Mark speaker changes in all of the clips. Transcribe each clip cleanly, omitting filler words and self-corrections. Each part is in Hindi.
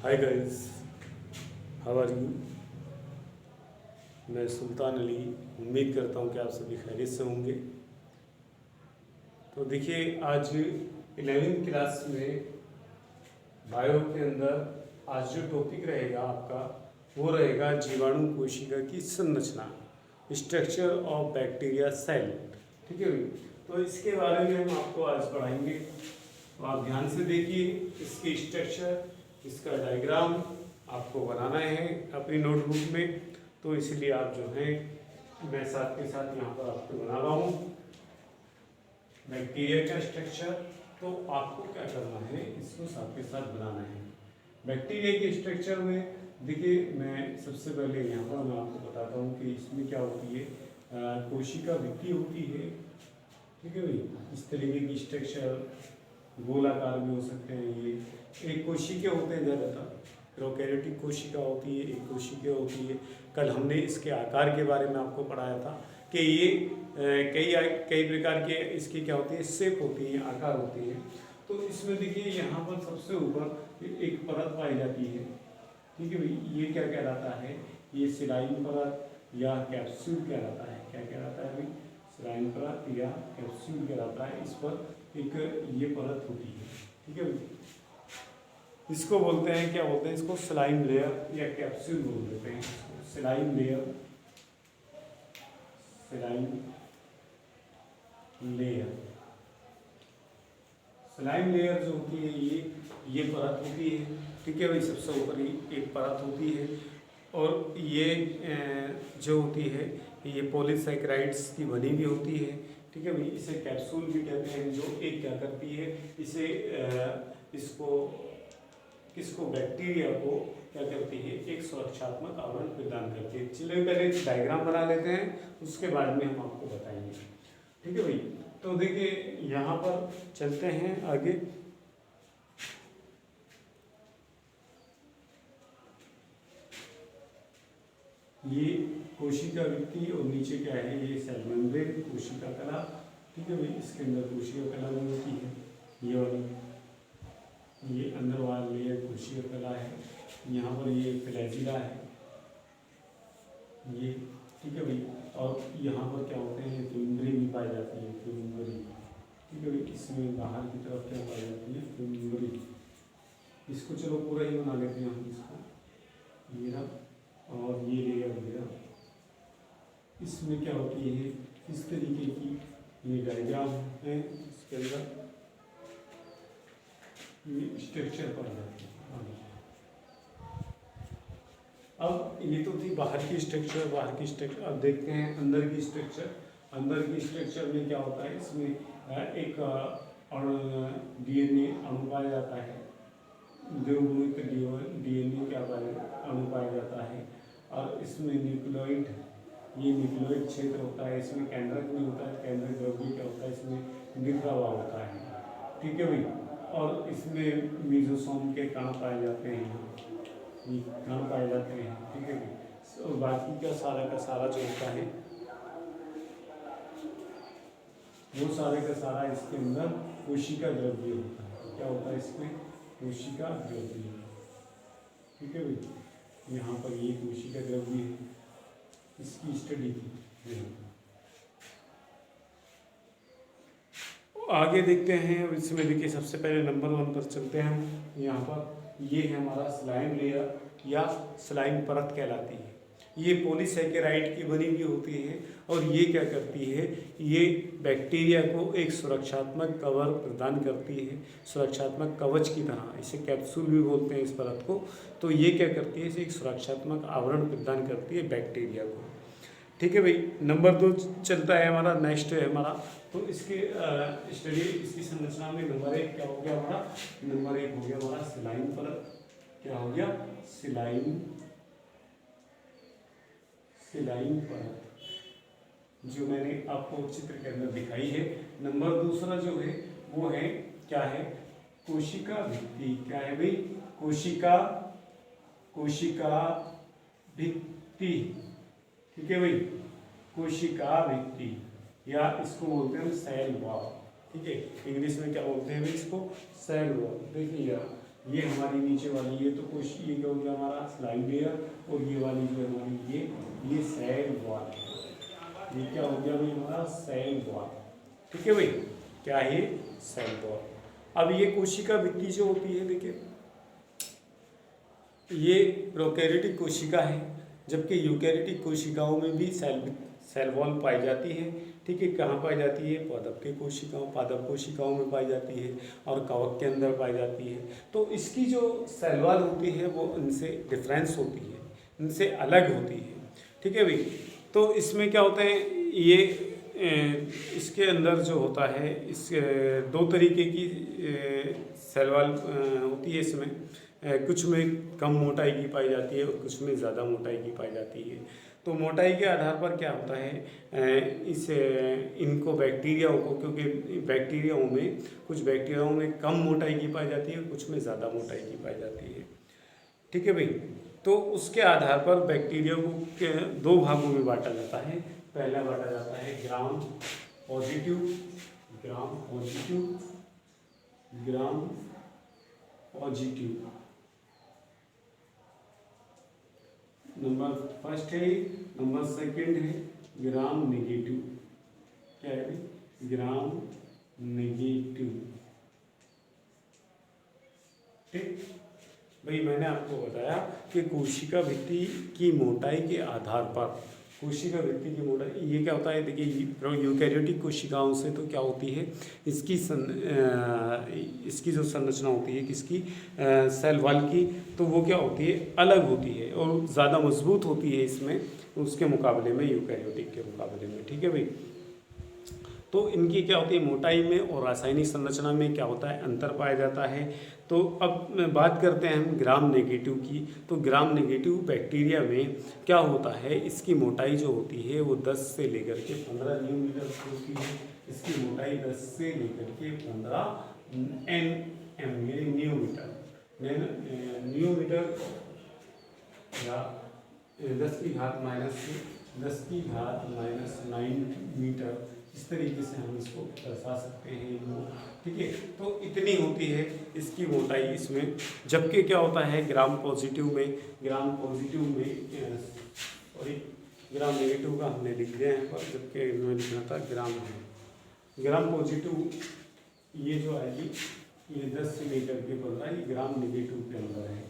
Speaker 1: Hi guys, how are you. मैं सुल्तान अली उम्मीद करता हूँ कि आप सभी खैरियत से होंगे। तो देखिए, आज 11वीं क्लास में बायो के अंदर आज जो टॉपिक रहेगा आपका वो रहेगा जीवाणु कोशिका की संरचना, स्ट्रक्चर ऑफ बैक्टीरिया सेल। ठीक है भाई, तो इसके बारे में हम आपको आज पढ़ाएंगे। तो आप ध्यान से देखिए, इसकी स्ट्रक्चर, इसका डायग्राम आपको बनाना है अपनी नोटबुक में। तो इसलिए आप जो है मैं साथ के साथ यहाँ पर आपको बना रहा हूँ बैक्टीरिया का स्ट्रक्चर। तो आपको क्या करना है, इसको साथ के साथ बनाना है। बैक्टीरिया के स्ट्रक्चर में देखिए, मैं सबसे पहले यहाँ पर मैं आपको बताता हूँ कि इसमें क्या होती है। कोशिका भित्ति होती है, ठीक है भाई। इस तरीके की स्ट्रक्चर गोलाकार भी हो सकते हैं। ये एक कोशिके होते हैं ज़्यादातर, प्रोकैरियोटिक कोशिका होती है, एक कोशिका होती है। कल हमने इसके आकार के बारे में आपको पढ़ाया था कि ये कई प्रकार के इसकी क्या होती है, शेप होती है, आकार होती है। तो इसमें देखिए, यहाँ पर सबसे ऊपर एक परत पाई जाती है, ठीक है भाई। ये क्या कहलाता है, ये सिलाइन परत या कैप्सूल कहलाता है। क्या कहलाता है भाई, सिलाइन परत या कैप्सूल कहलाता है। इस पर एक ये परत होती है, ठीक है भाई। इसको बोलते हैं, क्या बोलते हैं इसको, सिलाइन लेयर या कैप्सूल बोल देते हैं। Saline layer, saline layer, saline layer जो होती है ये परत होती है, ठीक है भाई। सबसे ऊपर एक परत होती है और ये जो होती है ये पॉलीसैकेराइड्स की बनी हुई होती है, ठीक है भाई। इसे कैप्सूल भी कहते हैं। जो एक क्या करती है, इसे इसको बैक्टीरिया को क्या करती है, एक सुरक्षात्मक आवरण प्रदान करती है। चलिए पहले एक डायग्राम बना लेते हैं, उसके बाद में हम आपको बताएंगे, ठीक है भाई। तो देखिए, यहाँ पर चलते हैं आगे। ये कोशिका भित्ति और नीचे क्या है, ये सेल मेम्ब्रेन, कोशिका कला, ठीक है भाई। इसके अंदर कोशिका कला भी होती है। ये वाली, ये अंदर वाला लेयर कोशिका कला है। यहाँ पर ये फ्लैजिला है ये, ठीक है भाई। और यहाँ पर क्या होते हैं, फिम्ब्री भी पाई जाती है, फिम्ब्री, ठीक है भाई। इसमें बाहर की तरफ क्या पाई जाती है, फिम्ब्री। इसको चलो पूरा ही बना लेते हैं हम इसको, ये रहा। और ये लेयर गया, इसमें क्या होती है, इस तरीके की ये डायग्राम है। इसके अंदर ये स्ट्रक्चर पड़ जाती है। अब ये तो थी बाहर की स्ट्रक्चर, बाहर की स्ट्रक्चर। अब देखते हैं अंदर की स्ट्रक्चर। अंदर की स्ट्रक्चर में क्या होता है, इसमें एक डीएनए अणु पाया जाता है, द्विगुणित डीएनए क्या अणु पाया जाता है। और इसमें न्यूक्लियोइड, ये न्यूक्लियोइड क्षेत्र होता है। इसमें केंद्रक नहीं होता है, केंद्रक द्रव्य क्या होता है, इसमें बिखरा हुआ होता है, ठीक है भाई। और इसमें मीजोसोम के कण पाए जाते हैं, ये कण पाए जाते हैं, ठीक है भाई। और बाकी का सारा जो होता है वो सारे का सारा इसके अंदर कोशिका द्रव्य होता है। क्या होता है इसमें, कोशिका द्रव्य, ठीक है भाई। यहाँ पर ये कोशिका द्रव्य है, इसकी स्टडी की। आगे देखते हैं। अब इसमें देखिए, सबसे पहले नंबर 1 पर चलते हैं हम। यहाँ पर ये है हमारा स्लाइम लेयर या स्लाइम परत कहलाती है। ये पॉलीसैकेराइड की बनी हुई होती है और ये क्या करती है, ये बैक्टीरिया को एक सुरक्षात्मक कवर प्रदान करती है, सुरक्षात्मक कवच की तरह। इसे कैप्सूल भी बोलते हैं इस परत को। तो ये क्या करती है, इसे एक सुरक्षात्मक आवरण प्रदान करती है बैक्टीरिया को, ठीक है भाई। नंबर 2 चलता है हमारा, नेक्स्ट है हमारा। तो इसके स्टडी, इसकी संरचना में नंबर 1 क्या हो गया हमारा, नंबर 1 हो गया हमारा सिलाइन परत। क्या हो गया, सिलाइन परत, जो मैंने आपको चित्र के अंदर दिखाई है। नंबर 2 जो है वो है, क्या है, कोशिका भित्ति। क्या है भाई, कोशिका भित्ति, ठीक है भाई। कोशिका भित्ति या इसको बोलते हैं सेल वॉल, ठीक है। इंग्लिश में क्या बोलते हैं भाई इसको, सेल वॉल। देखिए ये हमारी नीचे वाली ये तो कुछ ये क्या हो गया हमारा स्लाइम लेयर, और ये वाली जो हमारी ये सेल वॉल है। ये क्या हो गया भाई हमारा सेल वॉल। ठीक है भाई, क्या है सेल वॉल। अब ये कोशिका भित्ति जो होती है, देखिए ये प्रोकैरियोटिक कोशिका है, जबकि यूकैरियोटिक कोशिकाओं में भी सेल वॉल पाई जाती है। ठीक है, कहाँ पाई जाती है? पादप कोशिकाओं में पाई जाती है और कवक के अंदर पाई जाती है। तो इसकी जो सेल वॉल होती है वो इनसे डिफरेंस होती है, इनसे अलग होती है। ठीक है भाई, तो इसमें क्या होता है, ये इसके अंदर जो होता है, इस दो तरीके की सेल वॉल होती है इसमें। कुछ में कम मोटाई की पाई जाती है और कुछ में ज़्यादा मोटाई की पाई जाती है। तो मोटाई के आधार पर क्या होता है, इनको बैक्टीरियाओं को, क्योंकि बैक्टीरियाओं में कुछ बैक्टीरियाओं में कम मोटाई की पाई जाती है, कुछ में ज़्यादा मोटाई की पाई जाती है। ठीक है भाई, तो उसके आधार पर बैक्टीरिया को दो भागों में बांटा जाता है। पहला बांटा जाता है gram positive, gram positive number first है, नंबर सेकंड है ग्राम नेगेटिव। क्या है भाई? Gram negative. ठीक भाई, मैंने आपको बताया कि कोशिका भित्ति की मोटाई के आधार पर, कोशिका भित्ति की मोटाई ये क्या होता है, देखिए यूकैरियोटिक कोशिकाओं से तो क्या होती है, इसकी जो संरचना होती है किसकी, सेल वॉल की, तो वो क्या होती है, अलग होती है और ज़्यादा मजबूत होती है इसमें उसके मुकाबले में, यूकैरियोटिक के मुकाबले में। ठीक है भाई, तो इनकी क्या होती है, मोटाई में और रासायनिक संरचना में क्या होता है, अंतर पाया जाता है। तो अब बात करते हैं हम ग्राम नेगेटिव की। तो ग्राम नेगेटिव बैक्टीरिया में क्या होता है, इसकी मोटाई जो होती है वो 10 से लेकर के 15 न्यूमीटर होती है। इसकी मोटाई 10 से लेकर के 15 nm न्यूमीटर या 10 की घात माइनस 9 मीटर, इस तरीके से हम इसको दर्शा सकते हैं। ठीक है, तो इतनी होती है इसकी मोटाई इसमें। जबकि क्या होता है ग्राम पॉजिटिव में सॉरी ग्राम नेगेटिव का हमने लिख दिया है पर, जबकि इन्होंने लिखना था ग्राम पॉजिटिव, ये जो आएगी ये 10 से लेकर के 15, ये ग्राम नेगेटिव के अंदर है।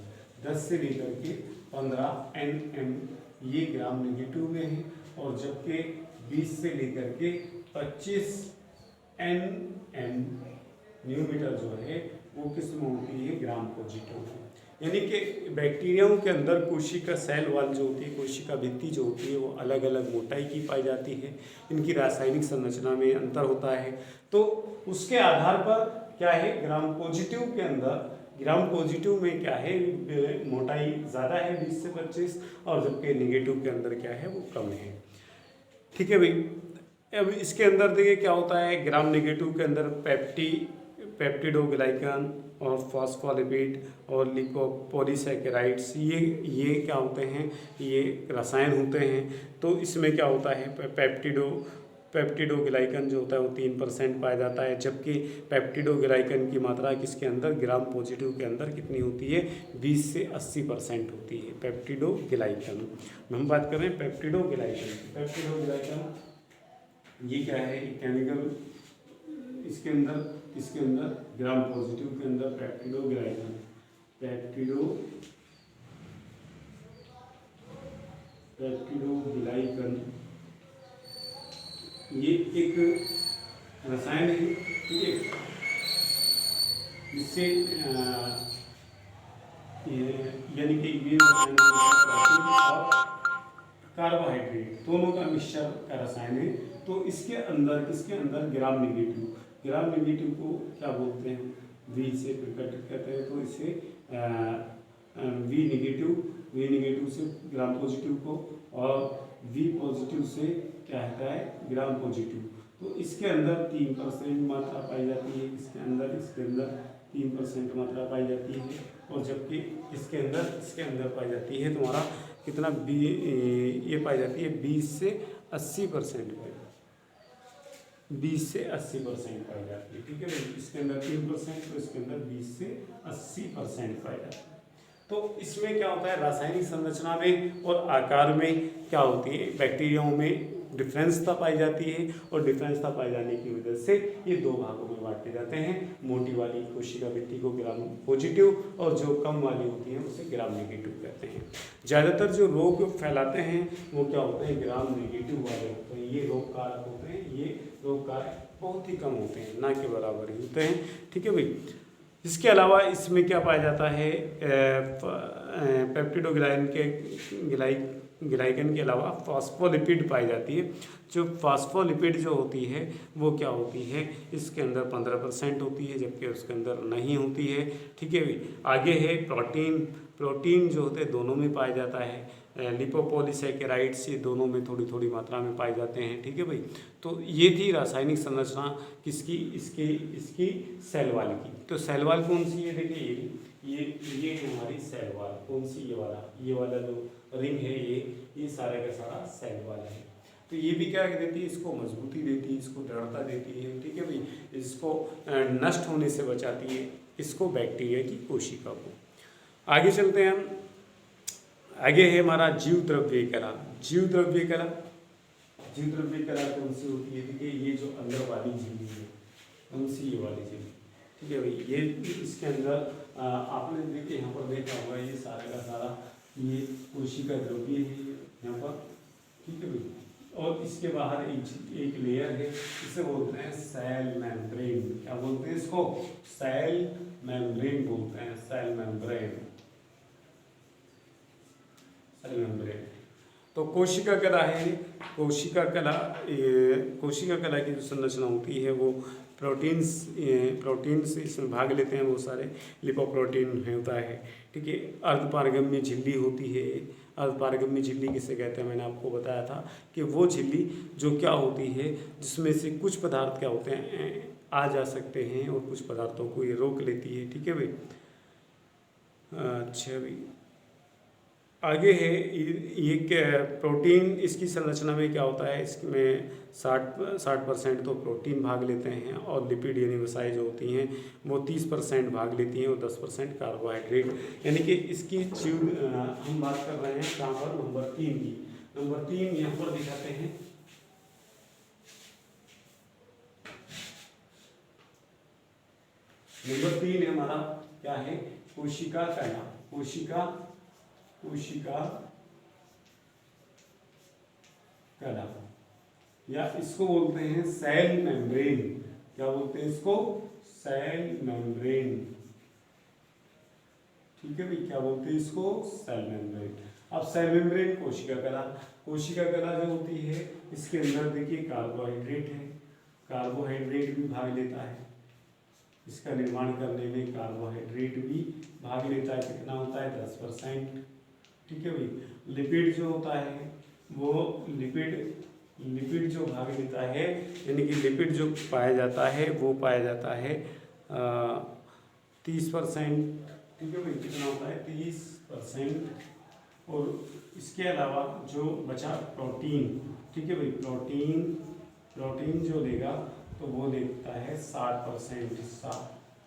Speaker 1: 10 से लेकर के 15 nm ये ग्राम नेगेटिव में है, और जबकि 20 से लेकर के 25 nm न्यूमीटर जो है वो किस में होती है, ग्राम पॉजिटिव में। यानी कि बैक्टीरियाओं के अंदर कोशिका सेल वॉल जो होती है, कोशिका भित्ति जो होती है वो अलग अलग मोटाई की पाई जाती है। इनकी रासायनिक संरचना में अंतर होता है। तो उसके आधार पर क्या है, ग्राम पॉजिटिव में क्या है, मोटाई ज़्यादा है 20 से 25, और जबकि नेगेटिव के अंदर क्या है वो कम है। ठीक है भाई, अब इसके अंदर देखिए क्या होता है, ग्राम नेगेटिव के अंदर पेप्टिडोग्लाइकन और फॉस्फोलिपिड और लिपोपॉलीसैकेराइड्स, ये क्या होते हैं, ये रसायन होते हैं। तो इसमें क्या होता है, पेप्टिडोग्लाइकन जो होता है वो 3% पाया जाता है, जबकि पेप्टिडोग्लाइकन की मात्रा किसके अंदर, ग्राम पॉजिटिव के अंदर कितनी होती है, 20 से 80% होती है पेप्टिडोग्लाइकन। हम बात करें पेप्टिडोग्लाइकन ये क्या है, केमिकल इसके अंदर ग्राम पॉजिटिव के अंदर पेप्टिडोग्लाइकन ये एक रसायन है। ठीक है, इससे यानी कि ये रसायन और कार्बोहाइड्रेट दोनों का मिक्सचर का रसायन है। तो इसके अंदर ग्राम नेगेटिव को क्या बोलते हैं, वी से प्रकट करते हैं। तो इसे वी नेगेटिव से ग्राम पॉजिटिव को, और वी पॉजिटिव से क्या होता है, ग्राम पॉजिटिव। तो इसके अंदर 3% मात्रा पाई जाती है, इसके अंदर 3% मात्रा पाई जाती है, और जबकि इसके अंदर पाई जाती है तुम्हारा कितना, ये पाई जाती है 20 से 80% पाई जाती है। 20 से 80% पाई जाती है। ठीक है भाई, इसके अंदर 3%, तो इसके अंदर 20 से 80% पाई जाती है। तो इसमें क्या होता है, रासायनिक संरचना में और आकार में क्या होती है, बैक्टीरियाओं में डिफरेंसता पाई जाती है, और डिफरेंसता पाई जाने की वजह से ये दो भागों में बांटे जाते हैं। मोटी वाली कोशिका भित्ति को ग्राम पॉजिटिव, और जो कम वाली होती है उसे ग्राम नेगेटिव कहते हैं। ज़्यादातर जो रोग फैलाते हैं वो क्या होते हैं, ग्राम नेगेटिव वाले होते हैं। ये रोग कारक होते हैं, ये रोग कारक बहुत ही कम होते हैं, ना के बराबर ही होते हैं। ठीक है भाई, इसके अलावा इसमें क्या पाया जाता है, पेप्टिडोग्लाइकन ग्लाइकन के अलावा फॉस्फोलिपिड पाई जाती है। जो फॉस्फोलिपिड जो होती है वो क्या होती है, इसके अंदर 15% होती है, जबकि उसके अंदर नहीं होती है। ठीक है भाई, आगे है प्रोटीन जो होते हैं दोनों में पाया जाता है। लिपोपॉलीसैकेराइड्स ये दोनों में थोड़ी थोड़ी मात्रा में पाए जाते हैं। ठीक है भाई, तो ये थी रासायनिक संरचना किसकी, इसकी सेल वाल की। तो सेल वाल कौन सी है, देखिए ये हमारी सेल वाल कौन सी, ये वाला जो रिंग है, ये सारा का सारा सेल वाल है। तो ये भी क्या देती है, इसको मजबूती देती है, इसको दृढ़ता देती है। ठीक है भाई, इसको नष्ट होने से बचाती है, इसको बैक्टीरिया की कोशिका को। आगे चलते हैं हम, आगे है हमारा जीव द्रव्य कला। जीव द्रव्य कला कौन सी होती है, देखिए ये जो अंदर वाली झिल्ली है, कौन सी, ये वाली झिल्ली। ठीक है भाई, ये इसके अंदर आपने देखिए यहाँ पर देखा होगा, ये सारा का सारा ये कोशिका द्रव्य है यहाँ पर। ठीक है भाई, और इसके बाहर एक लेयर है, इसे बोलते हैं सेल मेम्ब्रेन। क्या बोलते हैं इसको, सेल मेम्ब्रेन बोलते हैं, सेल मेम्ब्रेन। तो कोशिका कला है, कोशिका कला की जो संरचना होती है वो प्रोटीन्स इसमें भाग लेते हैं, वो सारे लिपोप्रोटीन होता है। ठीक है, अर्धपारगम्य झिल्ली होती है। अर्धपारगम्य झिल्ली किसे कहते हैं, मैंने आपको बताया था कि वो झिल्ली जो क्या होती है, जिसमें से कुछ पदार्थ क्या होते हैं आ जा सकते हैं और कुछ पदार्थों को ये रोक लेती है। ठीक है भाई, अच्छा भाई, आगे है ये प्रोटीन, इसकी संरचना में क्या होता है, इसमें 60% तो प्रोटीन भाग लेते हैं, और लिपिड यानी वसाएं जो होती हैं वो 30% भाग लेती हैं, और 10% कार्बोहाइड्रेट। यानी कि इसकी हम बात कर रहे हैं कहाँ पर, नंबर 3 की। नंबर 3 यहाँ पर दिखाते हैं। नंबर 3 हमारा क्या है, कोशिका कला। कोशिका कला, या इसको बोलते हैं सेल मेम्ब्रेन। क्या बोलते हैं इसको, सेल मेम्ब्रेन। ठीक है भाई, क्या बोलते हैं इसको, सेल मेम्ब्रेन। अब सेल मेम्ब्रेन, कोशिका कला जो होती है, इसके अंदर देखिए कार्बोहाइड्रेट है, कार्बोहाइड्रेट भी भाग लेता है, इसका निर्माण करने में कार्बोहाइड्रेट भी भाग लेता है। कितना होता है, 10%। ठीक है भाई, लिपिड जो होता है वो लिपिड जो भाग लेता है, यानी कि लिपिड जो पाया जाता है वो पाया जाता है 30%। ठीक है भाई, कितना होता है, 30%। और इसके अलावा जो बचा प्रोटीन, ठीक है भाई, प्रोटीन जो लेगा तो वो लेता है 60% हिस्सा,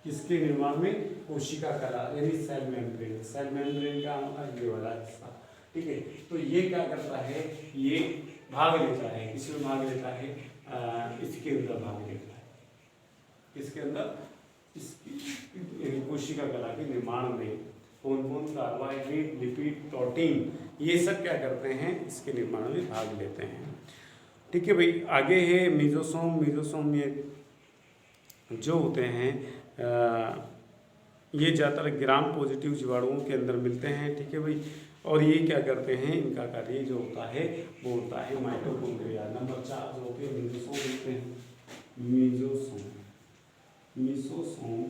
Speaker 1: किसके निर्माण में, कोशिका कला यानी सेल मेम्ब्रेन का ये वाला हिस्सा। ठीक है, तो ये क्या करता है, ये भाग लेता है, किसमें भाग लेता है, इसके अंदर भाग लेता है, किसके अंदर, इसकी कोशिका कला के निर्माण में कौन कार्बोहाइड्रेट, लिपिड, प्रोटीन, ये सब क्या करते हैं, इसके निर्माण में भाग लेते हैं। ठीक है भाई, आगे है मेसोसोम में जो होते हैं ये ज़्यादातर ग्राम पॉजिटिव जीवाणुओं के अंदर मिलते हैं। ठीक है भाई, और ये क्या करते हैं, इनका कार्य जो होता है वो होता है माइटोकॉन्ड्रिया। नंबर 4 जो होते हैं मेसोसोम होते हैं, मेसोसोम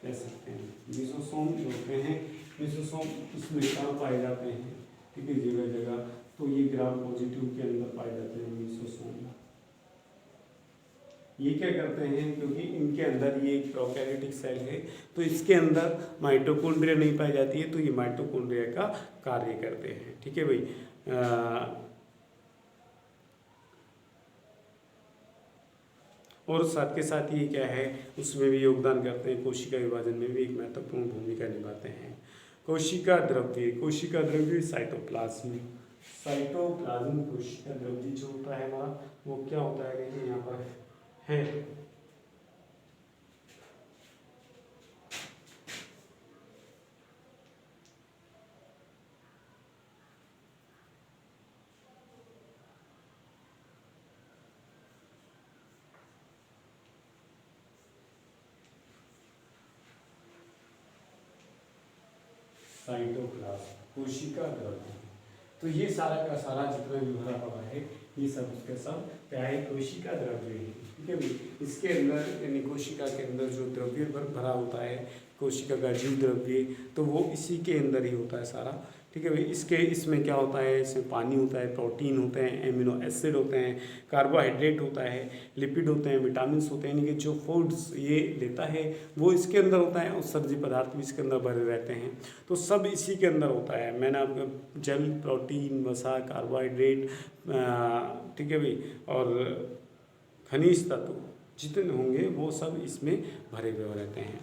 Speaker 1: कह सकते हैं। मेसोसोम जो होते हैं, मेसोसोम इसमें कहाँ पाए जाते हैं, ठीक है, जगह जगह। तो ये ग्राम पॉजिटिव के अंदर पाए जाते हैं मेसोसोम। ये क्या करते हैं, क्योंकि इनके अंदर ये एक प्रोकैरियोटिक सेल है, तो इसके अंदर माइटोकॉन्ड्रिया नहीं पाई जाती है, तो ये माइटोकॉन्ड्रिया का कार्य करते हैं। ठीक है भाई, और साथ के साथ ये क्या है, उसमें भी योगदान करते हैं, कोशिका विभाजन में भी एक महत्वपूर्ण भूमिका निभाते हैं। कोशिका द्रव्य साइटोप्लाज्म। साइटोप्लाज्म कोशिका द्रव्य जो होता है हमारा, वो क्या होता है, देखिए यहाँ पर है साइटोप्लाज्म कोशिका द्रव्य। तो ये सारा का सारा जितना भी भरा पड़ा है, ये सब उसके सब क्या है, कोशिका द्रव्य है। ठीक है भाई, इसके अंदर यानी कोशिका के अंदर जो द्रव्य भरा होता है, कोशिका का जीव द्रव्य, तो वो इसी के अंदर ही होता है सारा। ठीक है भाई, इसमें क्या होता है, इसमें पानी होता है, प्रोटीन होते हैं, एमिनो एसिड होते हैं, कार्बोहाइड्रेट होता है, लिपिड होते हैं, विटामिन होते हैं, यानी कि जो फूड्स ये लेता है वो इसके अंदर होता है, और सब्जी पदार्थ भी इसके अंदर भरे रहते हैं। तो सब इसी के अंदर होता है। मैंने आपको जल, प्रोटीन, वसा, कार्बोहाइड्रेट, ठीक है भाई, और खनिज तत्व जितने होंगे वो सब इसमें भरे हुए रहते हैं।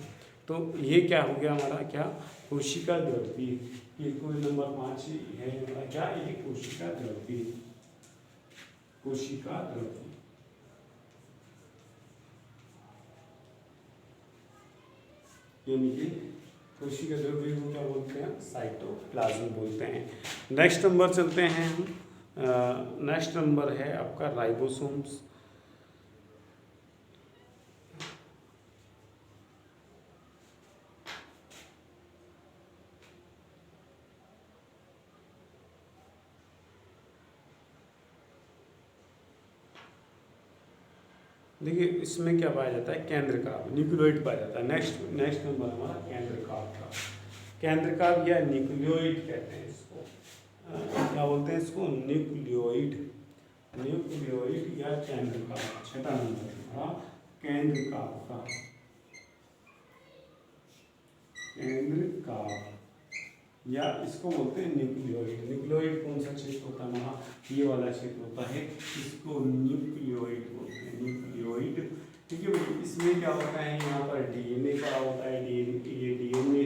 Speaker 1: तो ये क्या हो गया हमारा, क्या, कोशिका द्रव्य। ये कोई नंबर 5 है हमारा, क्या, ये कोशिका द्रव्य। कोशिका द्रव्य यानी कि कोशिका द्रव्य को क्या बोलते हैं, साइटोप्लाज्म बोलते हैं। नेक्स्ट नंबर चलते हैं हम। नेक्स्ट नंबर है आपका राइबोसोम्स। देखिए इसमें क्या पाया जाता है, केंद्रकाभ, न्यूक्लियोइड पाया जाता है। नेक्स्ट नंबर हमारा केंद्रकाभ का। केंद्रकाभ या न्यूक्लियोइड कहते हैं इसको। क्या बोलते हैं इसको, न्यूक्लियोइड या केंद्रकाभ। छठा नंबर हमारा केंद्रकाभ का। केंद्रकाभ या इसको बोलते हैं न्यूक्लियोइड। न्यूक्लियोइड कौन सा क्षेत्र होता है हमारा, ये वाला क्षेत्र होता है, इसको न्यूक्लियोइड बोलते हैं, न्यूक्लियोइड। ठीक है भाई, इसमें क्या होता है, यहाँ पर डीएनए का होता है, ये डीएनए।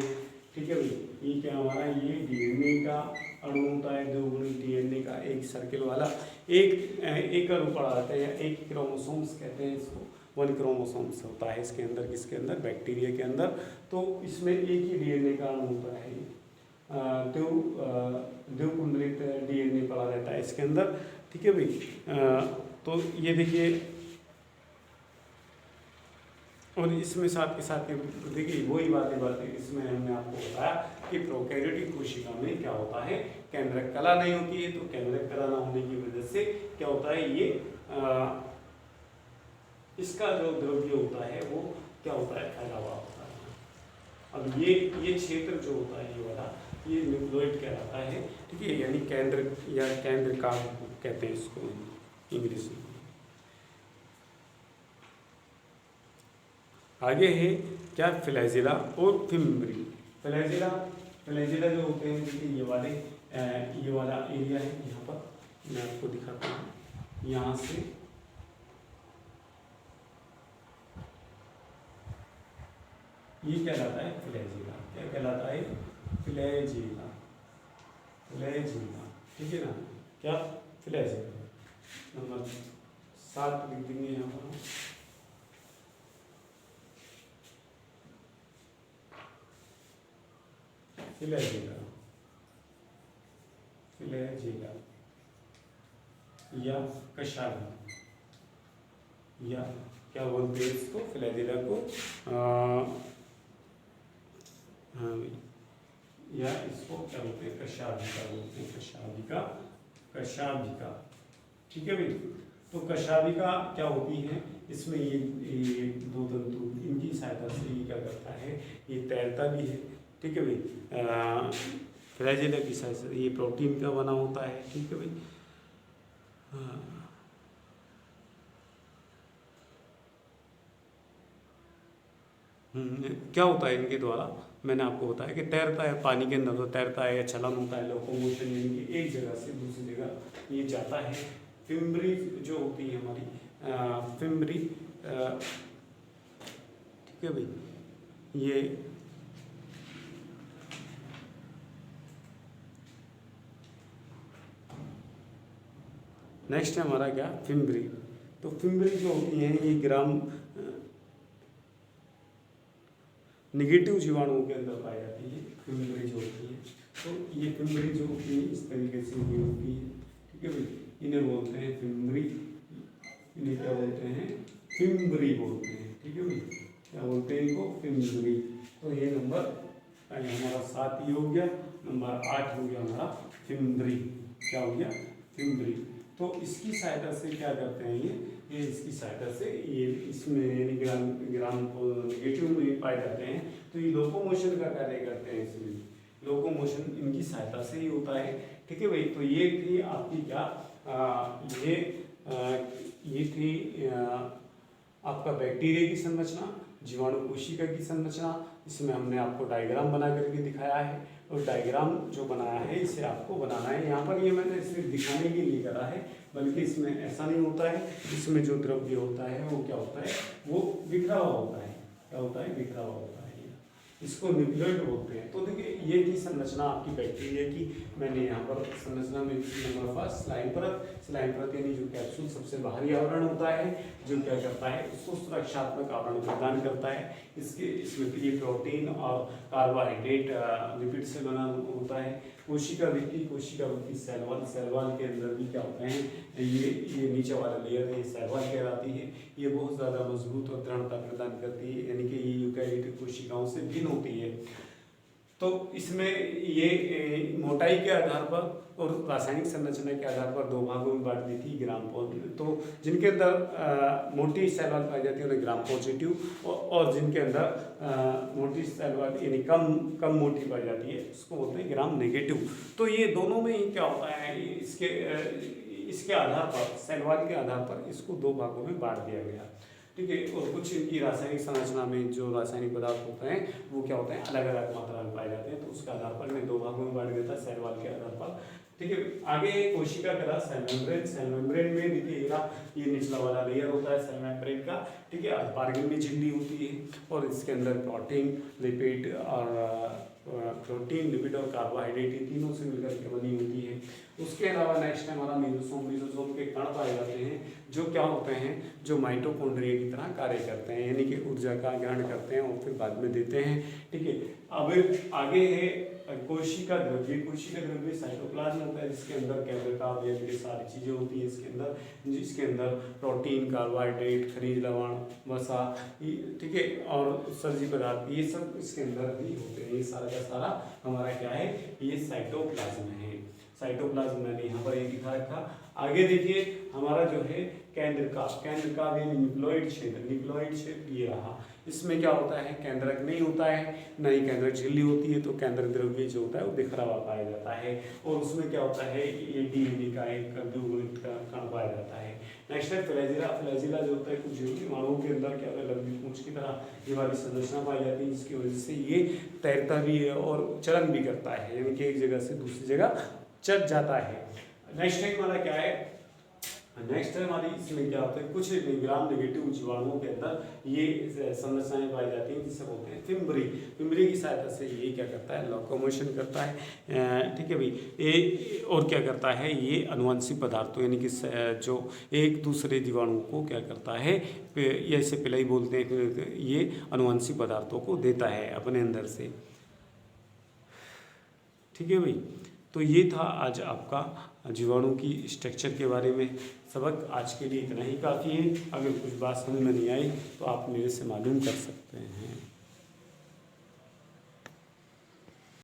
Speaker 1: ठीक है भाई, ये क्या हमारा, ये डीएनए का अणु होता है, 2 गुणी डीएनए का एक सर्किल वाला, एक अणु पड़ा रहता है, या एक क्रोमोसोम्स कहते हैं इसको। 1 क्रोमोसोम्स होता है इसके अंदर, किसके अंदर, बैक्टीरिया के अंदर। तो इसमें एक ही डीएनए का अणु होता है, दो कुंडलित डीएनए पड़ा रहता है इसके अंदर। ठीक है भाई, तो ये देखिए, और इसमें साथ के साथ देखिए वही बातें इसमें हमने आपको बताया कि प्रोकैरियोटिक कोशिका में क्या होता है, केंद्रक कला नहीं होती है। तो केंद्रक कला ना होने की वजह से क्या होता है, ये इसका जो द्रव्य होता है वो क्या होता है, फैला हुआ होता है। अब ये क्षेत्र जो होता है, ये वाला, ये न्यूक्लियोइड कहलाता है। ठीक है, यानी केंद्र या केंद्रकाभ कहते हैं इसको इंग्लिश में। आगे है क्या, फ्लैजिला और फिम्ब्री। फ्लैजिला जो होते हैं, देखिए ये वाला एरिया है, यहाँ पर मैं आपको दिखाता हूँ। यहाँ से ये कहलाता है फ्लैजिला। क्या कहलाता है, फ्लैजिला। ठीक है ना, क्या, फ्लैजिला। नंबर 7 लिख देंगे यहाँ पर। फ्लैजिला या कशाभिका, या क्या बोलते हैं इसको, फ्लैजिला को, हाँ भाई, या इसको क्या बोलते हैं, कशाभिका बोलते हैं, कशाभिका। ठीक है भाई, तो कशाभिका क्या होती है, इसमें ये 2 तंतु, इनकी सहायता से ये क्या करता है, ये तैरता भी है। ठीक है भाई, फ्लैजिला की सहायता से ये प्रोटीन का बना होता है। ठीक है भाई, क्या होता है इनके द्वारा, मैंने आपको बताया कि तैरता है पानी के अंदर, तो तैरता है या चलन होता है, लोकोमोशन, यानी कि एक जगह से दूसरी जगह ये जाता है। फिम्ब्री जो होती है हमारी, फिम्ब्री ठीक है भाई, ये नेक्स्ट है हमारा क्या, फिम्ब्री। तो फिम्ब्री जो होती है ये ग्राम निगेटिव जीवाणुओं के अंदर पाई जाती है, फिम्ब्री जो होती है। तो ये फिम्ब्री जो होती है इस तरीके से ये होती है, ठीक है भाई, इन्हें बोलते हैं फिम्ब्री, इन्हें क्या बोलते हैं, फिम्ब्री बोलते हैं, ठीक है भाई, क्या बोलते हैं इनको, फिम्ब्री। तो ये नंबर हमारा 7 ये हो गया, नंबर 8 हो गया हमारा फिम्ब्री, क्या हो गया, फिम्ब्री। तो इसकी सहायता से क्या करते हैं ये इसकी सहायता से ये इसमें ग्राम नेगेटिव में पाए जाते हैं। तो ये लोकोमोशन का कार्य करते हैं, इसमें लोकोमोशन इनकी सहायता से ही होता है, ठीक है भाई। तो ये थी आपकी क्या ये थी आपका बैक्टीरिया की संरचना, जीवाणु कोशिका की संरचना। इसमें हमने आपको डायग्राम बना करके दिखाया है, और डायग्राम जो बनाया है इसे आपको बनाना है। यहाँ पर ये मैंने सिर्फ दिखाने के लिए करा है, बल्कि इसमें ऐसा नहीं होता है। इसमें जो द्रव्य होता है वो क्या होता है, वो बिखरा हुआ होता है, क्या होता है, बिखरा हुआ होता है, इसको न्यूक्लियोइड बोलते हैं। तो देखिए ये थी संरचना आपकी बैक्टीरिया की। मैंने यहाँ पर संरचना में नंबर फर्स्ट स्लाइम परत यानी जो कैप्सूल सबसे बाहरी आवरण होता है, जो क्या करता है, उसको सुरक्षात्मक आवरण प्रदान करता है। इसमें ये प्रोटीन और कार्बोहाइड्रेट लिपिड से बना होता है। कोशिका वृत्ति सेल वॉल के अंदर भी क्या होते हैं, ये नीचे वाला लेयर है, सेल वॉल कहलाती है। ये बहुत ज़्यादा मजबूत और दृढ़ता प्रदान करती है, यानी कि ये यूकैरियोटिक कोशिकाओं से भिन्न होती है। तो इसमें ये मोटाई के आधार पर और रासायनिक संरचना के आधार पर 2 भागों में बांट दी थी, ग्राम पॉजिटिव। तो जिनके अंदर मोटी सेल वॉल पाई जाती है उन्हें ग्राम पॉजिटिव, और जिनके अंदर मोटी सेल वॉल यानी कम मोटी पाई जाती है उसको बोलते हैं ग्राम नेगेटिव। तो ये दोनों में ही क्या होता है, इसके आधार पर, सेल वॉल के आधार पर इसको 2 भागों में बांट दिया गया, ठीक है। और कुछ इनकी रासायनिक संरचना में जो रासायनिक पदार्थ होते हैं वो क्या होते हैं, अलग अलग मात्रा में पाए जाते हैं। तो उसके आधार पर मैं 2 भागों में बांट देता सेल वॉल के आधार पर, ठीक है। आगे कोशिका का सेल मेम्ब्रेन में देखिएगा ये निचला वाला लेयर होता है सेल मेम्ब्रेन का, ठीक है। पार्गिन में झिल्ली होती है, और इसके अंदर प्रोटीन लिपिड और कार्बोहाइड्रेट ये तीनों से मिलकर के बनी होती है। उसके अलावा नेक्स्ट है हमारा मेसोसोम के कण पाए जाते हैं, जो क्या होते हैं, जो माइटोकॉन्ड्रिया की तरह कार्य करते हैं, यानी कि ऊर्जा का ग्रहण करते हैं और फिर बाद में देते हैं, ठीक है। अब आगे है कोशिका द्रव्य साइटोप्लाज्म होता है, जिसके अंदर केंद्रका अवयव ये सारी चीज़ें होती हैं इसके अंदर, जिसके अंदर प्रोटीन, कार्बोहाइड्रेट, खनिज लवण, वसा, ठीक है, और उत्सर्जी पदार्थ ये सब इसके अंदर भी होते हैं। ये सारा का सारा हमारा क्या है, ये साइटोप्लाज्म है। साइटोप्लाज्म मैंने यहाँ पर ये दिखा रखा। आगे देखिए हमारा जो है केंद्रका न्यूक्लियोइड क्षेत्र ये रहा। इसमें क्या होता है, केंद्रक नहीं होता है, न ही केंद्रक झिल्ली होती है। तो केंद्रक द्रव्य जो होता है वो बिखरा हुआ पाया जाता है, और उसमें क्या होता है, ये डीएनए का एक द्विगुणित कण पाया जाता है। नेक्स्ट है फ्लैजिला जो होता है, कुछ जीवाणुओं के अंदर क्या होता है, लंबी पूंछ की तरह ये वाली संरचना पाई जाती है, जिसकी वजह से ये तैरता भी है और चलन भी करता है, यानी कि एक जगह से दूसरी जगह चल जाता है। नेक्स्ट है हमारा क्या है, नेक्स्ट है हमारी इसमें क्या होता है, कुछ ग्राम नेगेटिव जीवाणुओं के अंदर ये संरचनाएं पाई जाती हैं, जिसे बोलते हैं फिम्ब्री की सहायता से ये क्या करता है, लोकोमोशन करता है, ठीक है भाई। ये और क्या करता है, ये अनुवांशिक पदार्थों यानी कि जो एक दूसरे जीवाणु को क्या करता है, या इसे पिलाई बोलते हैं, ये अनुवांशिक पदार्थों को देता है अपने अंदर से, ठीक है भाई। तो ये था आज आपका जीवाणु की स्ट्रक्चर के बारे में सबक। आज के लिए इतना ही काफ़ी है। अगर कुछ बात समझ में नहीं आई तो आप मेरे से मालूम कर सकते हैं।